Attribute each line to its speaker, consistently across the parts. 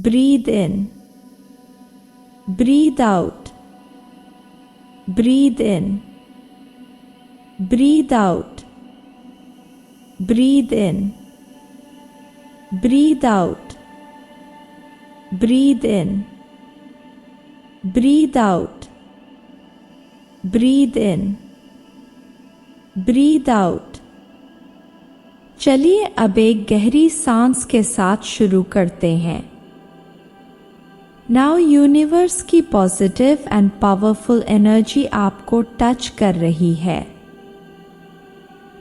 Speaker 1: Breathe in. Breathe out. Breathe in. Breathe out. Breathe in. Breathe out. Breathe in. Breathe out. Breathe in. Breathe out. चलिए अब एक गहरी सांस के साथ शुरू करते हैं। नाउ यूनिवर्स की पॉजिटिव एंड पावरफुल एनर्जी आपको टच कर रही है।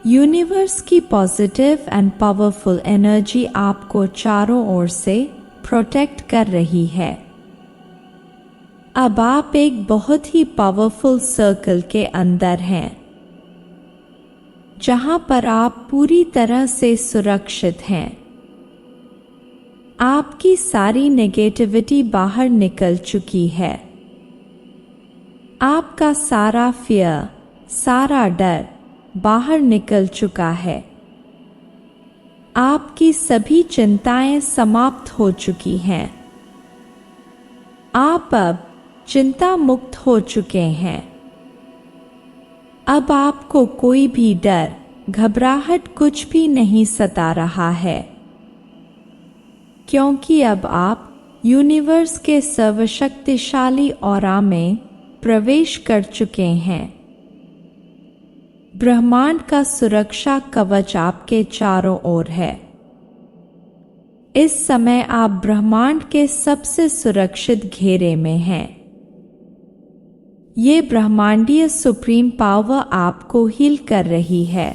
Speaker 1: यूनिवर्स की पॉजिटिव एंड पावरफुल एनर्जी आपको चारों ओर से प्रोटेक्ट कर रही है। अब आप एक बहुत ही पावरफुल सर्कल के अंदर हैं, जहां पर आप पूरी तरह से सुरक्षित हैं। आपकी सारी नेगेटिविटी बाहर निकल चुकी है। आपका सारा फियर, सारा डर बाहर निकल चुका है। आपकी सभी चिंताएं समाप्त हो चुकी हैं। आप अब चिंता मुक्त हो चुके हैं। अब आपको कोई भी डर, घबराहट कुछ भी नहीं सता रहा है, क्योंकि अब आप यूनिवर्स के सर्वशक्तिशाली ऑरा में प्रवेश कर चुके हैं। ब्रह्मांड का सुरक्षा कवच आपके चारों ओर है। इस समय आप ब्रह्मांड के सबसे सुरक्षित घेरे में हैं। ये ब्रह्मांडीय सुप्रीम पावर आपको हील कर रही है।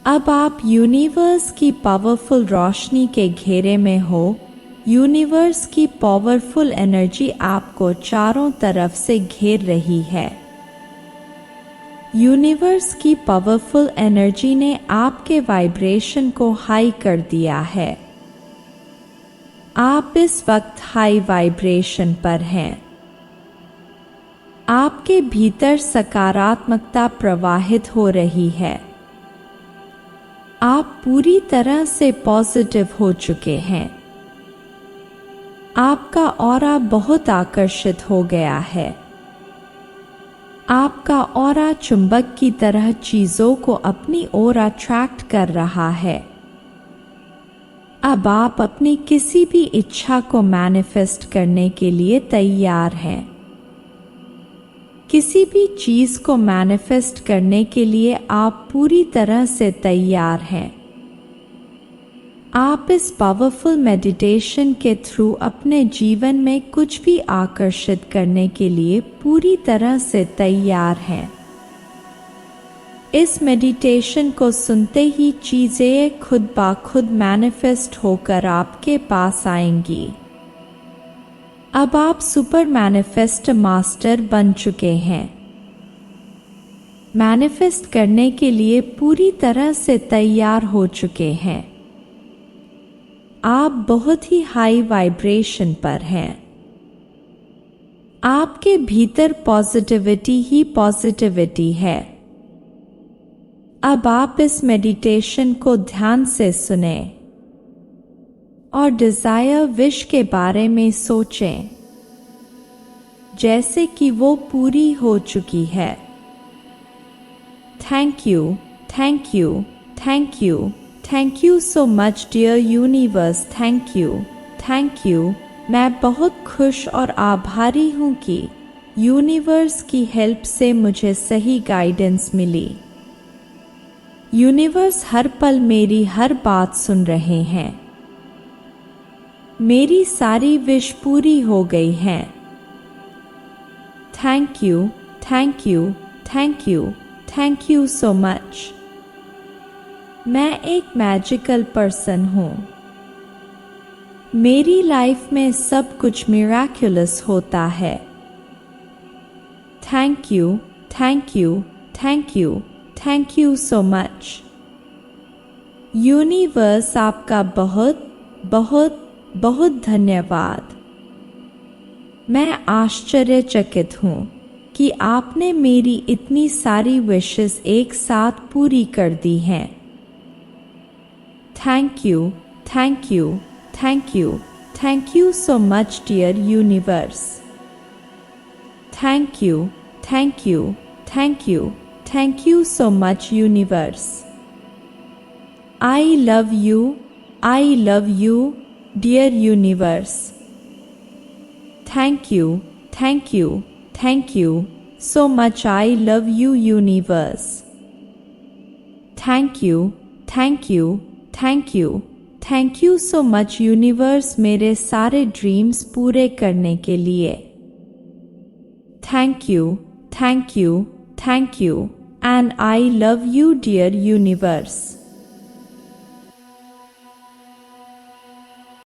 Speaker 1: अब आप यूनिवर्स की पावरफुल रोशनी के घेरे में हो। यूनिवर्स की पावरफुल एनर्जी आपको चारों तरफ से घेर रही है। यूनिवर्स की पावरफुल एनर्जी ने आपके वाइब्रेशन को हाई कर दिया है। आप इस वक्त हाई वाइब्रेशन पर हैं। आपके भीतर सकारात्मकता प्रवाहित हो रही है। आप पूरी तरह से पॉजिटिव हो चुके हैं। आपका ऑरा बहुत आकर्षित हो गया है। आपका ऑरा चुंबक की तरह चीजों को अपनी ओर अट्रैक्ट कर रहा है। अब आप अपनी किसी भी इच्छा को मैनिफेस्ट करने के लिए तैयार हैं। किसी भी चीज को मैनिफेस्ट करने के लिए आप पूरी तरह से तैयार हैं। आप इस पावरफुल मेडिटेशन के थ्रू अपने जीवन में कुछ भी आकर्षित करने के लिए पूरी तरह से तैयार हैं। इस मेडिटेशन को सुनते ही चीजें खुद ब खुद मैनिफेस्ट होकर आपके पास आएंगी। अब आप सुपर मैनिफेस्ट मास्टर बन चुके हैं। मैनिफेस्ट करने के लिए पूरी तरह से तैयार हो चुके हैं। आप बहुत ही हाई वाइब्रेशन पर हैं। आपके भीतर पॉजिटिविटी ही पॉजिटिविटी है। अब आप इस मेडिटेशन को ध्यान से सुनें और डिजायर विश के बारे में सोचें, जैसे कि वो पूरी हो चुकी है। Thank you, thank you, thank you, thank you so much dear universe. Thank you, thank you. मैं बहुत खुश और आभारी हूँ कि यूनिवर्स की हेल्प से मुझे सही गाइडेंस मिली। यूनिवर्स हर पल मेरी हर बात सुन रहे हैं। मेरी सारी विश पूरी हो गई हैं। Thank you, thank you, thank you, thank you so much. मैं एक मैजिकल पर्सन हूँ। मेरी लाइफ में सब कुछ मिराक्युलस होता है। Thank you, thank you, thank you, thank you so much. Universe आपका बहुत बहुत बहुत धन्यवाद। मैं आश्चर्यचकित हूँ कि आपने मेरी इतनी सारी विशेस एक साथ पूरी कर दी हैं। Thank you, thank you, thank you, Thank you so much, dear universe. Thank you, thank you, thank you, thank you so much, universe. I love you, dear universe. Thank you, thank you, thank you so much. I love you, universe. Thank you, thank you, thank you, thank you so much, universe, मेरे सारे dreams पूरे करने के लिए. Thank you, thank you, thank you, and I love you, dear universe.